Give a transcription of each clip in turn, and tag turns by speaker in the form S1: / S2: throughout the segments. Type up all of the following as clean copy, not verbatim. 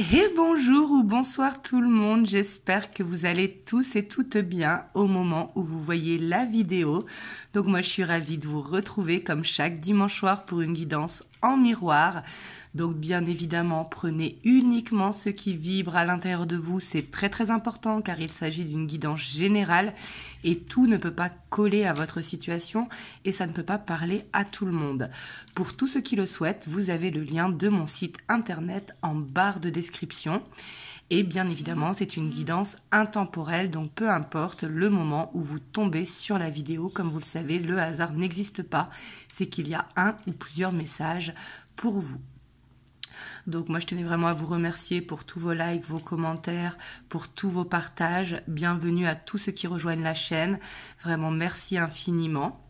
S1: Et bonjour ou bonsoir tout le monde, j'espère que vous allez tous et toutes bien au moment où vous voyez la vidéo. Donc moi je suis ravie de vous retrouver comme chaque dimanche soir pour une guidance en miroir. Donc bien évidemment prenez uniquement ce qui vibre à l'intérieur de vous, c'est très important car il s'agit d'une guidance générale et tout ne peut pas coller à votre situation et ça ne peut pas parler à tout le monde. Pour tous ceux qui le souhaitent, vous avez le lien de mon site internet en barre de description. Et bien évidemment, c'est une guidance intemporelle, donc peu importe le moment où vous tombez sur la vidéo, comme vous le savez, le hasard n'existe pas, c'est qu'il y a un ou plusieurs messages pour vous. Donc moi je tenais vraiment à vous remercier pour tous vos likes, vos commentaires, pour tous vos partages. Bienvenue à tous ceux qui rejoignent la chaîne, vraiment merci infiniment.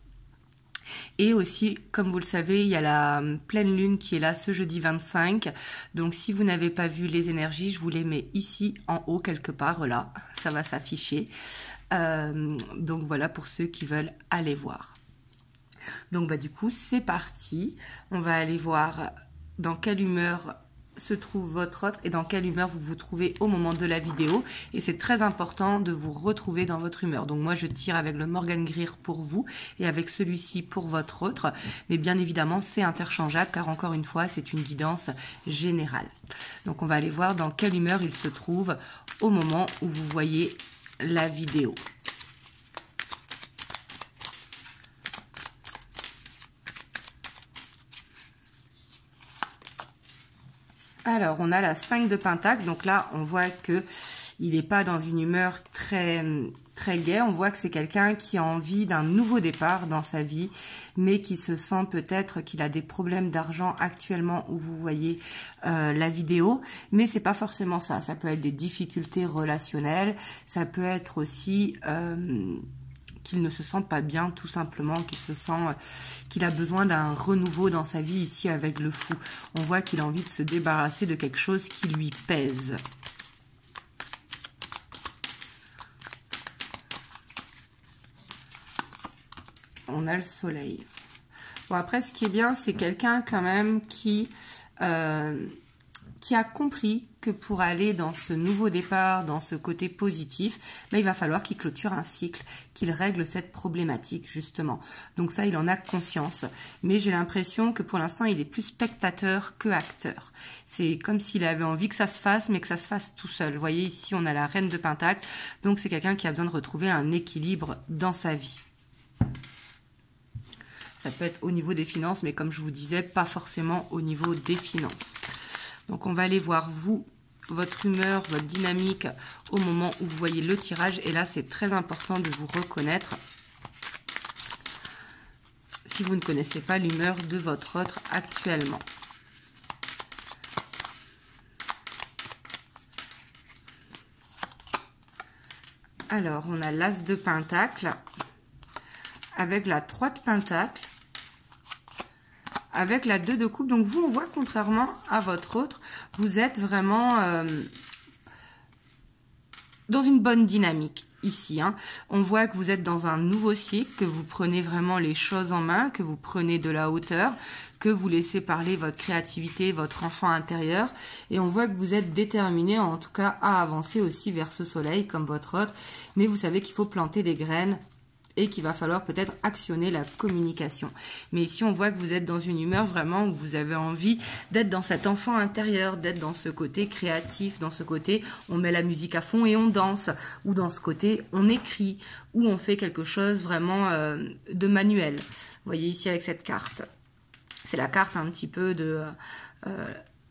S1: Et aussi, comme vous le savez, il y a la pleine lune qui est là ce jeudi 25. Donc si vous n'avez pas vu les énergies, je vous les mets ici en haut quelque part, là, ça va s'afficher. Donc voilà pour ceux qui veulent aller voir. Donc bah du coup, c'est parti. On va aller voir dans quelle humeur se trouve votre autre et dans quelle humeur vous vous trouvez au moment de la vidéo. Et c'est très important de vous retrouver dans votre humeur. Donc moi je tire avec le Morgan Greer pour vous et avec celui-ci pour votre autre. Mais bien évidemment c'est interchangeable car encore une fois c'est une guidance générale. Donc on va aller voir dans quelle humeur il se trouve au moment où vous voyez la vidéo. Alors, on a la 5 de Pentacle. Donc là, on voit que il n'est pas dans une humeur très gaie. On voit que c'est quelqu'un qui a envie d'un nouveau départ dans sa vie, mais qui se sent peut-être qu'il a des problèmes d'argent actuellement où vous voyez la vidéo. Mais c'est pas forcément ça. Ça peut être des difficultés relationnelles. Ça peut être aussi qu'il ne se sent pas bien, tout simplement, qu'il a besoin d'un renouveau dans sa vie ici avec le fou. On voit qu'il a envie de se débarrasser de quelque chose qui lui pèse. On a le soleil. Bon, après, ce qui est bien, c'est quelqu'un quand même qui a compris que pour aller dans ce nouveau départ, dans ce côté positif, il va falloir qu'il clôture un cycle, qu'il règle cette problématique, justement. Donc ça, il en a conscience. Mais j'ai l'impression que pour l'instant, il est plus spectateur que acteur. C'est comme s'il avait envie que ça se fasse, mais que ça se fasse tout seul. Vous voyez, ici, on a la reine de Pentacle. Donc c'est quelqu'un qui a besoin de retrouver un équilibre dans sa vie. Ça peut être au niveau des finances, mais comme je vous disais, pas forcément au niveau des finances. Donc on va aller voir vous, votre humeur, votre dynamique au moment où vous voyez le tirage. Et là, c'est très important de vous reconnaître si vous ne connaissez pas l'humeur de votre autre actuellement. Alors, on a l'As de Pentacle avec la 3 de Pentacle, avec la 2 de coupe. Donc vous, on voit contrairement à votre autre, vous êtes vraiment dans une bonne dynamique ici. On voit que vous êtes dans un nouveau cycle, que vous prenez vraiment les choses en main, que vous prenez de la hauteur, que vous laissez parler votre créativité, votre enfant intérieur. Et on voit que vous êtes déterminé, en tout cas, à avancer aussi vers ce soleil comme votre autre. Mais vous savez qu'il faut planter des graines et qu'il va falloir peut-être actionner la communication. Mais ici, on voit que vous êtes dans une humeur vraiment où vous avez envie d'être dans cet enfant intérieur, d'être dans ce côté créatif, dans ce côté on met la musique à fond et on danse, ou dans ce côté on écrit, ou on fait quelque chose vraiment de manuel. Vous voyez ici avec cette carte. C'est la carte un petit peu de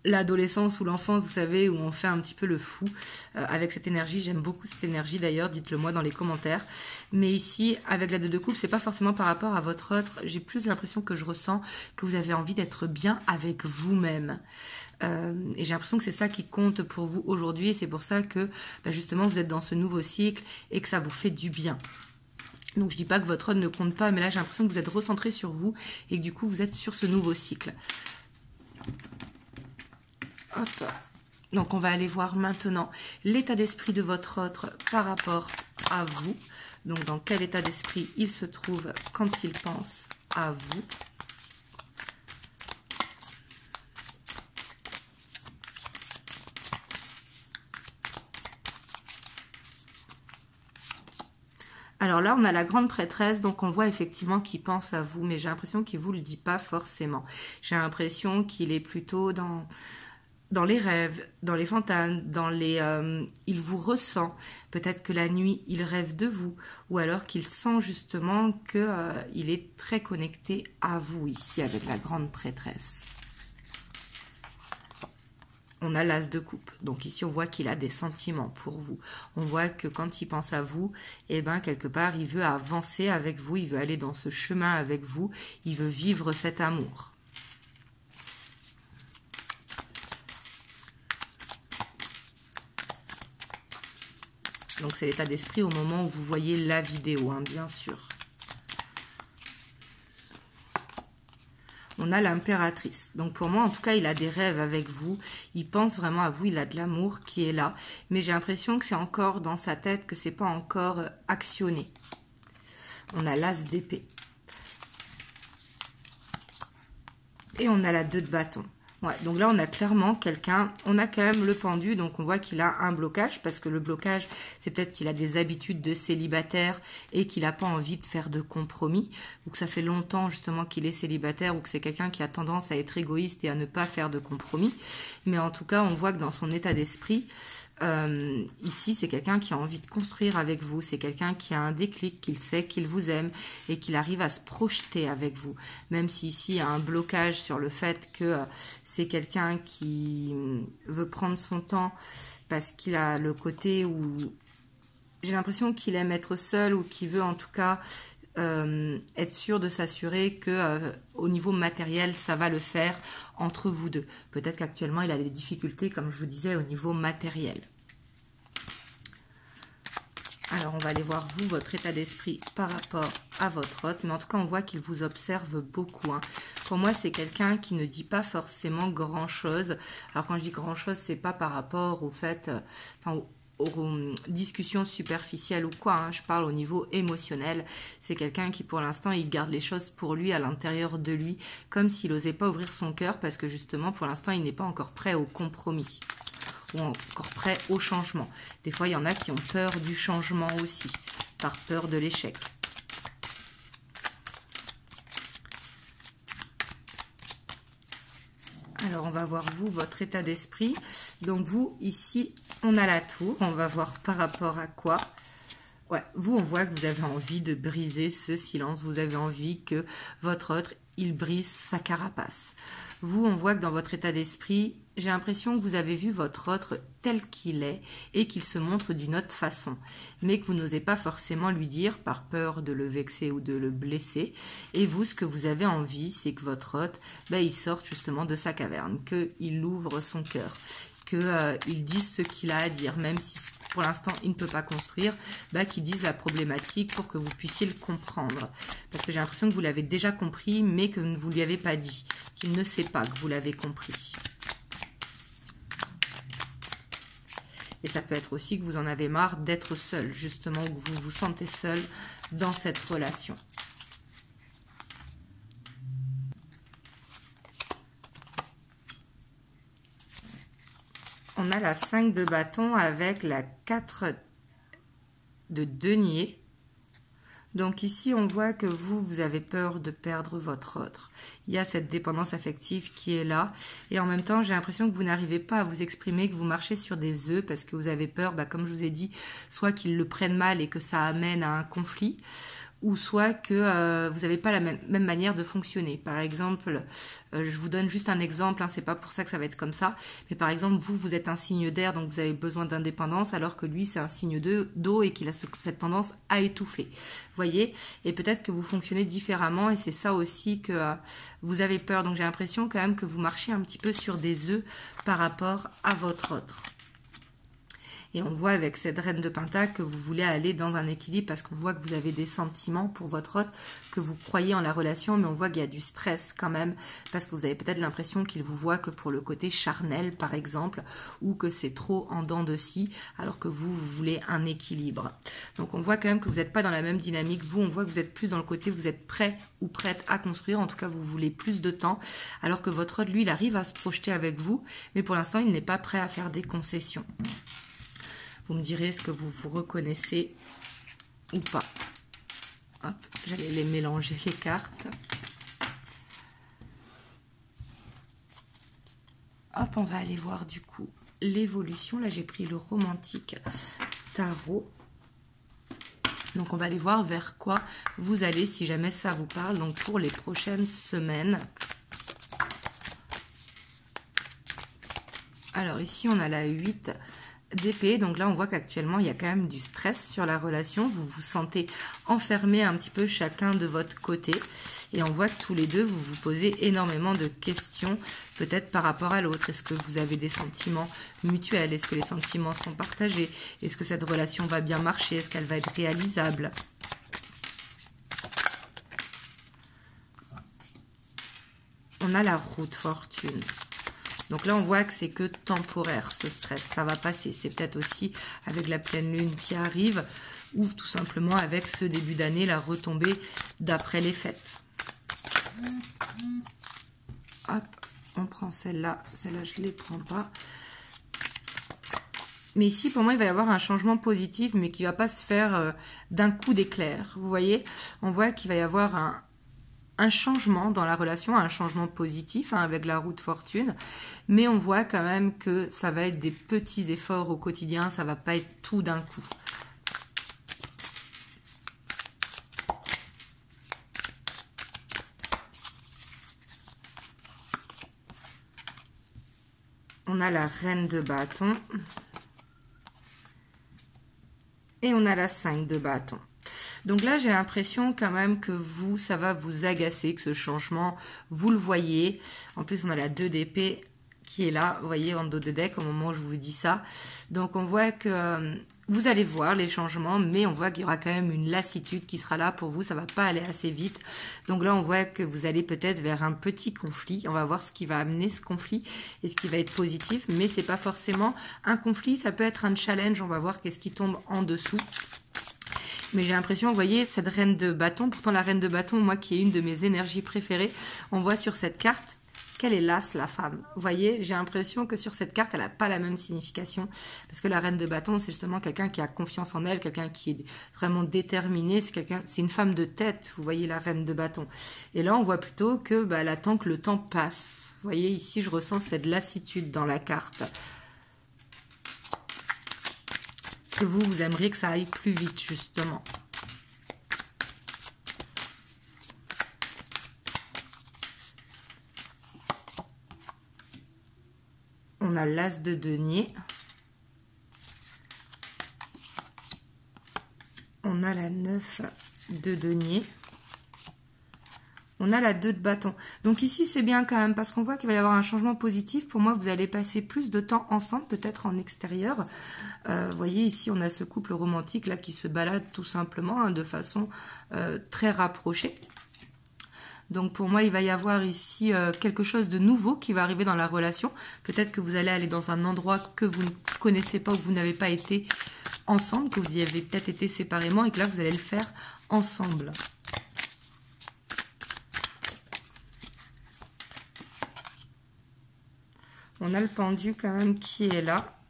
S1: l'adolescence ou l'enfance, vous savez, où on fait un petit peu le fou avec cette énergie. J'aime beaucoup cette énergie d'ailleurs, dites-le moi dans les commentaires. Mais ici, avec la 2 de coupe, c'est pas forcément par rapport à votre autre. J'ai plus l'impression que je ressens que vous avez envie d'être bien avec vous-même. Et j'ai l'impression que c'est ça qui compte pour vous aujourd'hui. Et c'est pour ça que justement, vous êtes dans ce nouveau cycle et que ça vous fait du bien. Donc je dis pas que votre autre ne compte pas, mais là j'ai l'impression que vous êtes recentré sur vous et que du coup, vous êtes sur ce nouveau cycle. Hop. Donc on va aller voir maintenant l'état d'esprit de votre autre par rapport à vous. Donc dans quel état d'esprit il se trouve quand il pense à vous. Alors là, on a la grande prêtresse, donc on voit effectivement qu'il pense à vous, mais j'ai l'impression qu'il ne vous le dit pas forcément. J'ai l'impression qu'il est plutôt dans les rêves, dans les fantasmes, il vous ressent. Peut-être que la nuit, il rêve de vous, ou alors qu'il sent justement qu'il est très connecté à vous ici avec la grande prêtresse. On a l'as de coupe. Donc ici, on voit qu'il a des sentiments pour vous. On voit que quand il pense à vous, eh ben, quelque part, il veut avancer avec vous, il veut aller dans ce chemin avec vous, il veut vivre cet amour. Donc c'est l'état d'esprit au moment où vous voyez la vidéo, hein, bien sûr. On a l'impératrice. Donc pour moi, en tout cas, il a des rêves avec vous. Il pense vraiment à vous. Il a de l'amour qui est là. Mais j'ai l'impression que c'est encore dans sa tête, que c'est pas encore actionné. On a l'as d'épée. Et on a la 2 de bâton. Ouais, donc là, on a clairement quelqu'un, on a quand même le pendu, donc on voit qu'il a un blocage, parce que le blocage, c'est peut-être qu'il a des habitudes de célibataire et qu'il n'a pas envie de faire de compromis, ou que ça fait longtemps justement qu'il est célibataire, ou que c'est quelqu'un qui a tendance à être égoïste et à ne pas faire de compromis. Mais en tout cas, on voit que dans son état d'esprit, ici, c'est quelqu'un qui a envie de construire avec vous, c'est quelqu'un qui a un déclic, qu'il sait qu'il vous aime et qu'il arrive à se projeter avec vous. Même si ici, il y a un blocage sur le fait que c'est quelqu'un qui veut prendre son temps parce qu'il a le côté où j'ai l'impression qu'il aime être seul ou qu'il veut en tout cas être sûr de s'assurer que au niveau matériel, ça va le faire entre vous deux. Peut-être qu'actuellement, il a des difficultés, comme je vous disais, au niveau matériel. Alors, on va aller voir, vous, votre état d'esprit par rapport à votre hôte. Mais en tout cas, on voit qu'il vous observe beaucoup. Hein. Pour moi, c'est quelqu'un qui ne dit pas forcément grand-chose. Alors, quand je dis grand-chose, c'est pas par rapport au fait... aux discussions superficielles ou quoi, hein. Je parle au niveau émotionnel. C'est quelqu'un qui, pour l'instant, il garde les choses pour lui, à l'intérieur de lui, comme s'il n'osait pas ouvrir son cœur, parce que justement, pour l'instant, il n'est pas encore prêt au compromis, ou encore prêt au changement. Des fois, il y en a qui ont peur du changement aussi, par peur de l'échec. Alors, on va voir, vous, votre état d'esprit. Donc, vous, ici, on a la tour. On va voir par rapport à quoi. Ouais, vous, on voit que vous avez envie de briser ce silence. Vous avez envie que votre autre, il brise sa carapace. Vous, on voit que dans votre état d'esprit, j'ai l'impression que vous avez vu votre autre tel qu'il est et qu'il se montre d'une autre façon, mais que vous n'osez pas forcément lui dire par peur de le vexer ou de le blesser. Et vous, ce que vous avez envie, c'est que votre hôte, il sorte justement de sa caverne, qu'il ouvre son cœur, qu'il dise ce qu'il a à dire, même si pour l'instant il ne peut pas construire, qu'il dise la problématique pour que vous puissiez le comprendre. Parce que j'ai l'impression que vous l'avez déjà compris, mais que vous ne lui avez pas dit, qu'il ne sait pas que vous l'avez compris. Et ça peut être aussi que vous en avez marre d'être seul, justement, ou que vous vous sentez seul dans cette relation. On a la 5 de bâton avec la 4 de denier. Donc ici, on voit que vous avez peur de perdre votre autre. Il y a cette dépendance affective qui est là. Et en même temps, j'ai l'impression que vous n'arrivez pas à vous exprimer, que vous marchez sur des œufs parce que vous avez peur, comme je vous ai dit, soit qu'ils le prennent mal et que ça amène à un conflit, ou soit que vous n'avez pas la même manière de fonctionner. Par exemple, je vous donne juste un exemple, hein, c'est pas pour ça que ça va être comme ça, mais par exemple, vous êtes un signe d'air, donc vous avez besoin d'indépendance, alors que lui, c'est un signe d'eau et qu'il a cette tendance à étouffer. Vous voyez? Et peut-être que vous fonctionnez différemment, et c'est ça aussi que vous avez peur. Donc j'ai l'impression quand même que vous marchez un petit peu sur des œufs par rapport à votre autre. Et on voit avec cette reine de pentacle que vous voulez aller dans un équilibre parce qu'on voit que vous avez des sentiments pour votre autre, que vous croyez en la relation, mais on voit qu'il y a du stress quand même parce que vous avez peut-être l'impression qu'il vous voit que pour le côté charnel par exemple, ou que c'est trop en dents de scie alors que vous voulez un équilibre. Donc on voit quand même que vous n'êtes pas dans la même dynamique. Vous, on voit que vous êtes plus dans le côté, vous êtes prêt ou prête à construire, en tout cas vous voulez plus de temps, alors que votre autre, lui, il arrive à se projeter avec vous, mais pour l'instant il n'est pas prêt à faire des concessions. Vous me direz ce que vous vous reconnaissez ou pas. Hop, j'allais les mélanger les cartes. Hop, on va aller voir du coup l'évolution. Là, j'ai pris le romantique tarot. Donc, on va aller voir vers quoi vous allez si jamais ça vous parle. Donc, pour les prochaines semaines. Alors, ici, on a la 8 d'épée. Donc là, on voit qu'actuellement, il y a quand même du stress sur la relation. Vous vous sentez enfermés un petit peu chacun de votre côté. Et on voit que tous les deux, vous vous posez énormément de questions, peut-être par rapport à l'autre. Est-ce que vous avez des sentiments mutuels? Est-ce que les sentiments sont partagés? Est-ce que cette relation va bien marcher? Est-ce qu'elle va être réalisable? On a la roue de fortune. Donc là, on voit que c'est que temporaire, ce stress. Ça va passer. C'est peut-être aussi avec la pleine lune qui arrive ou tout simplement avec ce début d'année, la retombée d'après les fêtes. Hop, on prend celle-là. Celle-là, je ne les prends pas. Mais ici, pour moi, il va y avoir un changement positif, mais qui ne va pas se faire d'un coup d'éclair. Vous voyez, on voit qu'il va y avoir un changement dans la relation, un changement positif avec la roue de fortune. Mais on voit quand même que ça va être des petits efforts au quotidien. Ça ne va pas être tout d'un coup. On a la reine de bâton. Et on a la 5 de bâton. Donc là, j'ai l'impression quand même que vous, ça va vous agacer, que ce changement, vous le voyez. En plus, on a la 2 d'épée qui est là, vous voyez, en dos de deck au moment où je vous dis ça. Donc, on voit que vous allez voir les changements, mais on voit qu'il y aura quand même une lassitude qui sera là pour vous. Ça va pas aller assez vite. Donc là, on voit que vous allez peut-être vers un petit conflit. On va voir ce qui va amener ce conflit et ce qui va être positif. Mais c'est pas forcément un conflit, ça peut être un challenge. On va voir qu'est-ce qui tombe en dessous. Mais j'ai l'impression, vous voyez, cette reine de bâton, pourtant la reine de bâton, moi qui est une de mes énergies préférées, on voit sur cette carte qu'elle est lasse, la femme. Vous voyez, j'ai l'impression que sur cette carte, elle n'a pas la même signification. Parce que la reine de bâton, c'est justement quelqu'un qui a confiance en elle, quelqu'un qui est vraiment déterminé, c'est une femme de tête, vous voyez, la reine de bâton. Et là, on voit plutôt que elle attend que le temps passe. Vous voyez, ici, je ressens cette lassitude dans la carte. Que vous aimeriez que ça aille plus vite, justement. On a l'as de denier. On a la 9 de denier. On a la 2 de bâton. Donc ici, c'est bien quand même, parce qu'on voit qu'il va y avoir un changement positif. Pour moi, vous allez passer plus de temps ensemble, peut-être en extérieur. Vous voyez, ici, on a ce couple romantique là qui se balade tout simplement de façon très rapprochée. Donc pour moi, il va y avoir ici quelque chose de nouveau qui va arriver dans la relation. Peut-être que vous allez aller dans un endroit que vous ne connaissez pas ou que vous n'avez pas été ensemble, que vous y avez peut-être été séparément et que là, vous allez le faire ensemble. On a le pendu quand même qui est là.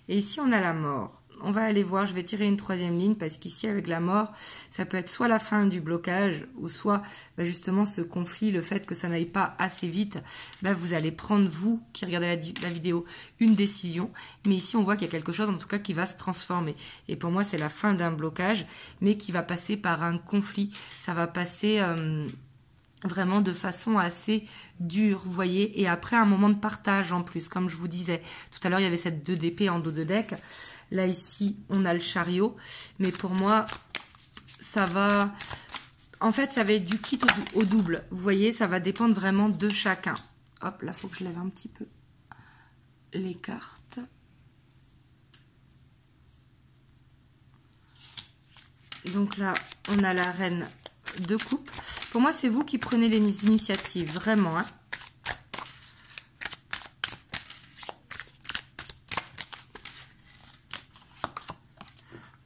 S1: Et ici, on a la mort. On va aller voir, je vais tirer une troisième ligne parce qu'ici, avec la mort, ça peut être soit la fin du blocage ou soit justement ce conflit, le fait que ça n'aille pas assez vite. Vous allez prendre, vous qui regardez la vidéo, une décision. Mais ici, on voit qu'il y a quelque chose en tout cas qui va se transformer. Et pour moi, c'est la fin d'un blocage, mais qui va passer par un conflit. Ça va passer... vraiment de façon assez dure, vous voyez, et après un moment de partage en plus, comme je vous disais. Tout à l'heure, il y avait cette 2 d'épée en dos de deck. Là, ici, on a le chariot. Mais pour moi, ça va... En fait, ça va être du kit au double. Vous voyez, ça va dépendre vraiment de chacun. Hop, là, il faut que je lève un petit peu les cartes. Donc là, on a la reine de coupe. Pour moi, c'est vous qui prenez les initiatives, vraiment.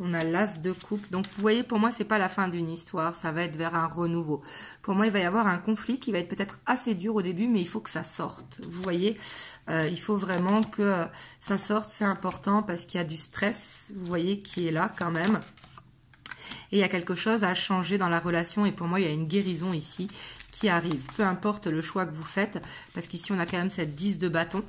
S1: On a l'as de coupe. Donc, vous voyez, pour moi, c'est pas la fin d'une histoire. Ça va être vers un renouveau. Pour moi, il va y avoir un conflit qui va être peut-être assez dur au début, mais il faut que ça sorte. Vous voyez, il faut vraiment que ça sorte. C'est important parce qu'il y a du stress, vous voyez, qui est là quand même. Et il y a quelque chose à changer dans la relation. Et pour moi, il y a une guérison ici qui arrive. Peu importe le choix que vous faites. Parce qu'ici, on a quand même cette 10 de bâton.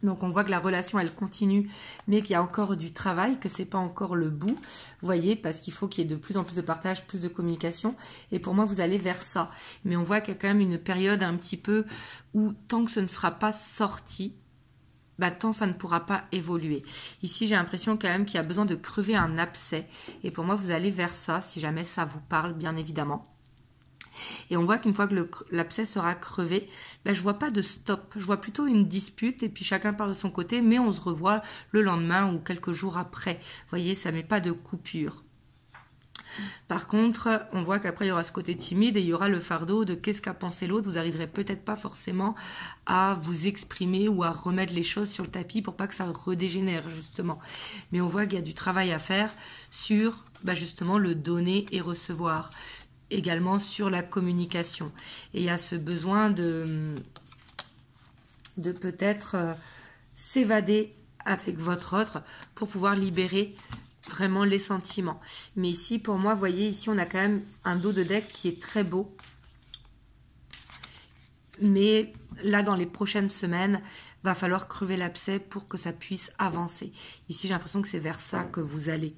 S1: Donc, on voit que la relation, elle continue, mais qu'il y a encore du travail, que c'est pas encore le bout. Vous voyez, parce qu'il faut qu'il y ait de plus en plus de partage, plus de communication. Et pour moi, vous allez vers ça. Mais on voit qu'il y a quand même une période un petit peu où, tant que ce ne sera pas sorti, bah, tant ça ne pourra pas évoluer. Ici, j'ai l'impression quand même qu'il y a besoin de crever un abcès. Et pour moi, vous allez vers ça, si jamais ça vous parle, bien évidemment. Et on voit qu'une fois que l'abcès sera crevé, ben, je vois pas de stop. Je vois plutôt une dispute et puis chacun part de son côté, mais on se revoit le lendemain ou quelques jours après. Vous voyez, ça met pas de coupure. Par contre, on voit qu'après, il y aura ce côté timide et il y aura le fardeau de qu'est-ce qu'a pensé l'autre. Vous n'arriverez peut-être pas forcément à vous exprimer ou à remettre les choses sur le tapis pour pas que ça redégénère, justement. Mais on voit qu'il y a du travail à faire sur, ben, justement, le donner et recevoir. Également sur la communication. Et il y a ce besoin de peut-être s'évader avec votre autre pour pouvoir libérer vraiment les sentiments. Mais ici, pour moi, vous voyez, ici, on a quand même un dos de deck qui est très beau. Mais là, dans les prochaines semaines, va falloir crever l'abcès pour que ça puisse avancer. Ici, j'ai l'impression que c'est vers ça que vous allez.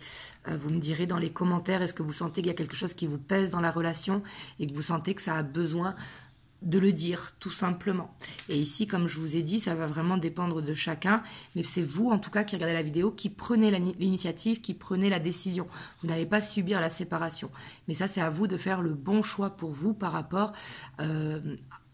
S1: Vous me direz dans les commentaires, est-ce que vous sentez qu'il y a quelque chose qui vous pèse dans la relation et que vous sentez que ça a besoin de le dire, tout simplement. Et ici, comme je vous ai dit, ça va vraiment dépendre de chacun, mais c'est vous, en tout cas, qui regardez la vidéo, qui prenez l'initiative, qui prenez la décision. Vous n'allez pas subir la séparation. Mais ça, c'est à vous de faire le bon choix pour vous par rapport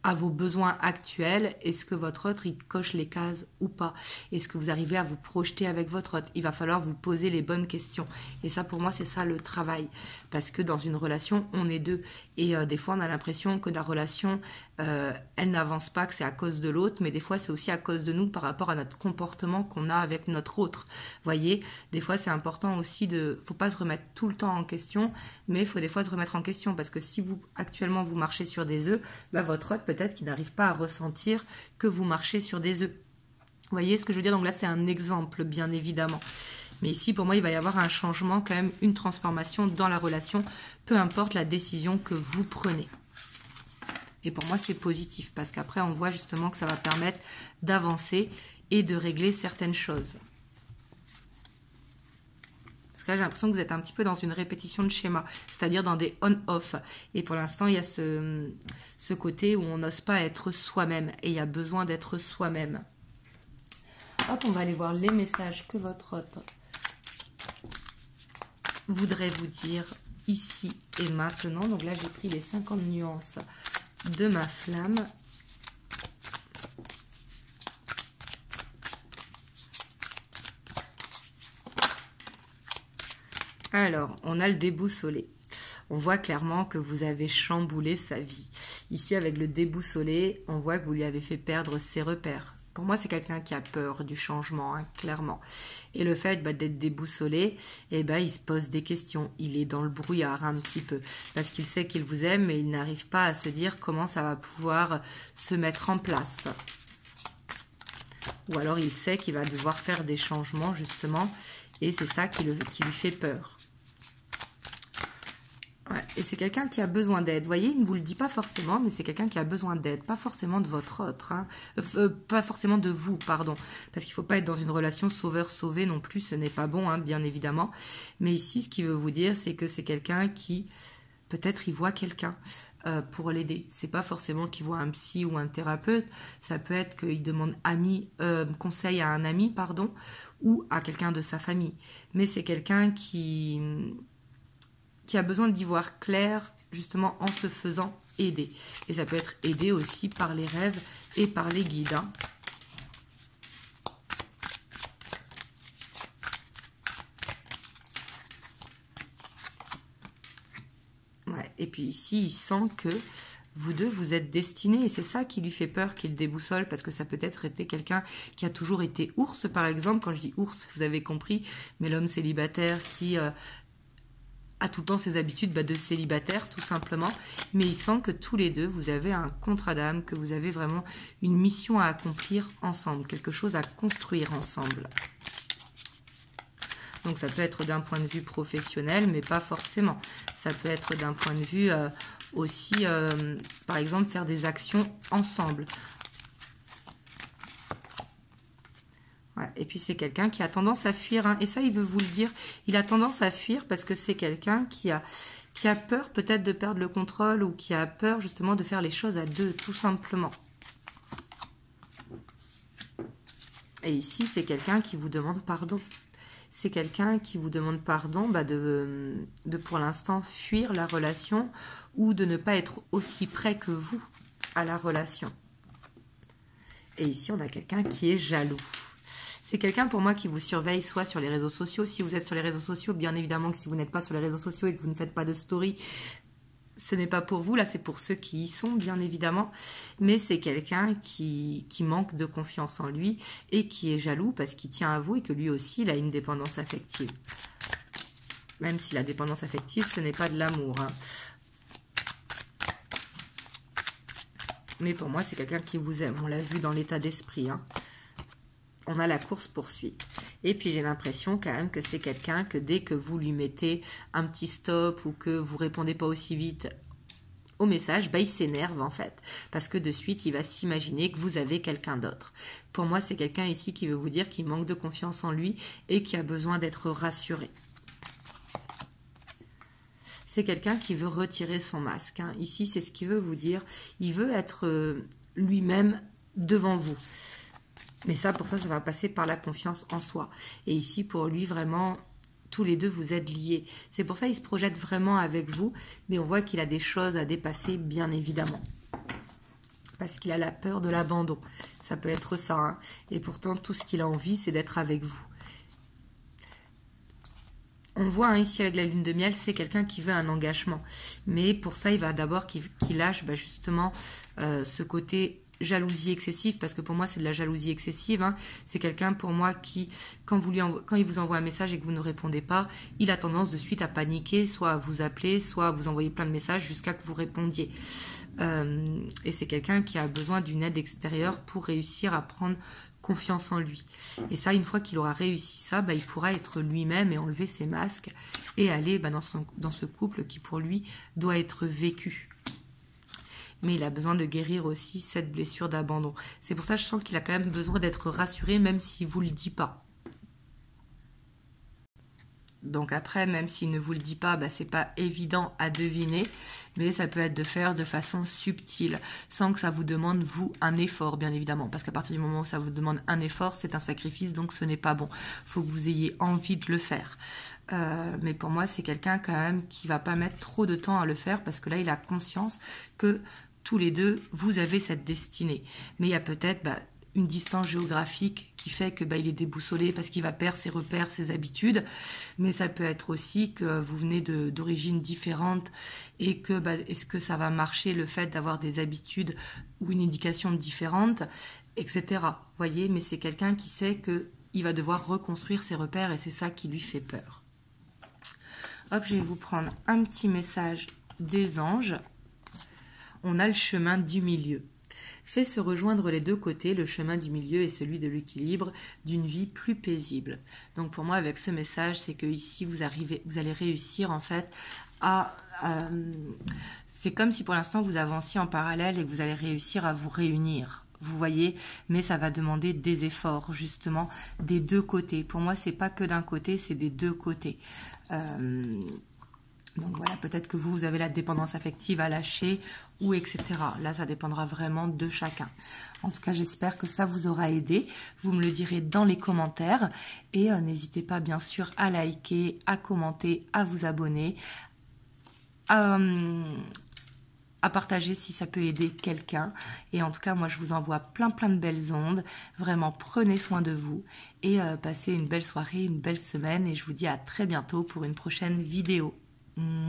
S1: à vos besoins actuels. Est-ce que votre autre, il coche les cases ou pas? Est-ce que vous arrivez à vous projeter avec votre autre? Il va falloir vous poser les bonnes questions. Et ça, pour moi, c'est ça le travail. Parce que dans une relation, on est deux. Et des fois, on a l'impression que la relation, elle n'avance pas, que c'est à cause de l'autre. Mais des fois, c'est aussi à cause de nous par rapport à notre comportement qu'on a avec notre autre. Vous voyez, des fois, c'est important aussi de... faut pas se remettre tout le temps en question, mais il faut des fois se remettre en question. Parce que si vous, actuellement, vous marchez sur des œufs, bah, votre autre, peut-être qu'il n'arrive pas à ressentir que vous marchez sur des œufs. Vous voyez ce que je veux dire? Donc là, c'est un exemple, bien évidemment. Mais ici, pour moi, il va y avoir un changement, quand même, une transformation dans la relation, peu importe la décision que vous prenez. Et pour moi, c'est positif, parce qu'après, on voit justement que ça va permettre d'avancer et de régler certaines choses. Là, j'ai l'impression que vous êtes un petit peu dans une répétition de schéma, c'est-à-dire dans des on-off. Et pour l'instant, il y a ce côté où on n'ose pas être soi-même et il y a besoin d'être soi-même. Hop, on va aller voir les messages que votre autre voudrait vous dire ici et maintenant. Donc là, j'ai pris les 50 nuances de ma flamme. Alors, on a le déboussolé. On voit clairement que vous avez chamboulé sa vie. Ici, avec le déboussolé, on voit que vous lui avez fait perdre ses repères. Pour moi, c'est quelqu'un qui a peur du changement, hein, clairement. Et le fait d'être déboussolé, eh ben, il se pose des questions. Il est dans le brouillard un petit peu. Parce qu'il sait qu'il vous aime, mais il n'arrive pas à se dire comment ça va pouvoir se mettre en place. Ou alors, il sait qu'il va devoir faire des changements, justement. Et c'est ça qui lui fait peur. Ouais, et c'est quelqu'un qui a besoin d'aide. Vous voyez, il ne vous le dit pas forcément, mais c'est quelqu'un qui a besoin d'aide. Pas forcément de votre autre. Hein. Pas forcément de vous, pardon. Parce qu'il ne faut pas être dans une relation sauveur-sauvé non plus. Ce n'est pas bon, hein, bien évidemment. Mais ici, ce qu'il veut vous dire, c'est que c'est quelqu'un qui, peut-être, il voit quelqu'un pour l'aider. C'est pas forcément qu'il voit un psy ou un thérapeute. Ça peut être qu'il demande conseil à un ami, pardon, ou à quelqu'un de sa famille. Mais c'est quelqu'un qui a besoin d'y voir clair, justement, en se faisant aider. Et ça peut être aidé aussi par les rêves et par les guides. Hein. Ouais. Et puis ici, il sent que vous deux, vous êtes destinés. Et c'est ça qui lui fait peur, qu'il déboussole, parce que ça peut être été quelqu'un qui a toujours été ours, par exemple. Quand je dis ours, vous avez compris, mais l'homme célibataire qui... a tout le temps ses habitudes de célibataire, tout simplement. Mais il sent que tous les deux, vous avez un contrat d'âme, que vous avez vraiment une mission à accomplir ensemble, quelque chose à construire ensemble. Donc ça peut être d'un point de vue professionnel, mais pas forcément. Ça peut être d'un point de vue aussi, par exemple, faire des actions ensemble. Ouais, et puis c'est quelqu'un qui a tendance à fuir, hein, et ça il veut vous le dire, il a tendance à fuir parce que c'est quelqu'un qui a peur peut-être de perdre le contrôle ou qui a peur justement de faire les choses à deux, tout simplement. Et ici c'est quelqu'un qui vous demande pardon. C'est quelqu'un qui vous demande pardon de pour l'instant fuir la relation ou de ne pas être aussi près que vous à la relation. Et ici on a quelqu'un qui est jaloux. C'est quelqu'un pour moi qui vous surveille soit sur les réseaux sociaux. Si vous êtes sur les réseaux sociaux, bien évidemment que si vous n'êtes pas sur les réseaux sociaux et que vous ne faites pas de story, ce n'est pas pour vous. Là, c'est pour ceux qui y sont, bien évidemment. Mais c'est quelqu'un qui manque de confiance en lui et qui est jaloux parce qu'il tient à vous et que lui aussi, il a une dépendance affective. Même si la dépendance affective, ce n'est pas de l'amour, hein. Mais pour moi, c'est quelqu'un qui vous aime. On l'a vu dans l'état d'esprit, hein. On a la course-poursuite. Et puis j'ai l'impression quand même que c'est quelqu'un que dès que vous lui mettez un petit stop ou que vous répondez pas aussi vite au message, il s'énerve en fait. Parce que de suite, il va s'imaginer que vous avez quelqu'un d'autre. Pour moi, c'est quelqu'un ici qui veut vous dire qu'il manque de confiance en lui et qui a besoin d'être rassuré. C'est quelqu'un qui veut retirer son masque, hein. Ici, c'est ce qu'il veut vous dire. Il veut être lui-même devant vous. Mais ça, pour ça, ça va passer par la confiance en soi. Et ici, pour lui, vraiment, tous les deux, vous êtes liés. C'est pour ça qu'il se projette vraiment avec vous. Mais on voit qu'il a des choses à dépasser, bien évidemment. Parce qu'il a la peur de l'abandon. Ça peut être ça, hein. Et pourtant, tout ce qu'il a envie, c'est d'être avec vous. On voit, hein, ici, avec la lune de miel, c'est quelqu'un qui veut un engagement. Mais pour ça, il va d'abord qu'il lâche justement ce côté jalousie excessive, parce que pour moi c'est de la jalousie excessive, hein. C'est quelqu'un pour moi qui, quand il vous envoie un message et que vous ne répondez pas, il a tendance de suite à paniquer, soit à vous appeler, soit à vous envoyer plein de messages jusqu'à que vous répondiez. Et c'est quelqu'un qui a besoin d'une aide extérieure pour réussir à prendre confiance en lui. Et ça, une fois qu'il aura réussi ça, il pourra être lui-même et enlever ses masques et aller dans ce couple qui pour lui doit être vécu. Mais il a besoin de guérir aussi cette blessure d'abandon. C'est pour ça que je sens qu'il a quand même besoin d'être rassuré, même s'il ne vous le dit pas. Donc après, même s'il ne vous le dit pas, c'est pas évident à deviner, mais ça peut être de faire de façon subtile, sans que ça vous demande, vous, un effort, bien évidemment. Parce qu'à partir du moment où ça vous demande un effort, c'est un sacrifice, donc ce n'est pas bon. Il faut que vous ayez envie de le faire. Mais pour moi, c'est quelqu'un quand même qui va pas mettre trop de temps à le faire, parce que là, il a conscience que tous les deux, vous avez cette destinée. Mais il y a peut-être une distance géographique qui fait que il est déboussolé parce qu'il va perdre ses repères, ses habitudes. Mais ça peut être aussi que vous venez d'origines différentes et que est-ce que ça va marcher le fait d'avoir des habitudes ou une éducation différente, etc. Voyez, mais c'est quelqu'un qui sait qu'il va devoir reconstruire ses repères et c'est ça qui lui fait peur. Hop, je vais vous prendre un petit message des anges. On a le chemin du milieu. Fait se rejoindre les deux côtés, le chemin du milieu et celui de l'équilibre d'une vie plus paisible. Donc pour moi, avec ce message, c'est que ici vous allez réussir en fait à... c'est comme si pour l'instant vous avanciez en parallèle et que vous allez réussir à vous réunir. Vous voyez, mais ça va demander des efforts, justement, des deux côtés. Pour moi, c'est pas que d'un côté, c'est des deux côtés. Donc voilà, peut-être que vous avez la dépendance affective à lâcher ou etc. Là, ça dépendra vraiment de chacun. En tout cas, j'espère que ça vous aura aidé. Vous me le direz dans les commentaires. Et n'hésitez pas, bien sûr, à liker, à commenter, à vous abonner, à partager si ça peut aider quelqu'un. Et en tout cas, moi, je vous envoie plein de belles ondes. Vraiment, prenez soin de vous et passez une belle soirée, une belle semaine. Et je vous dis à très bientôt pour une prochaine vidéo. Mmh.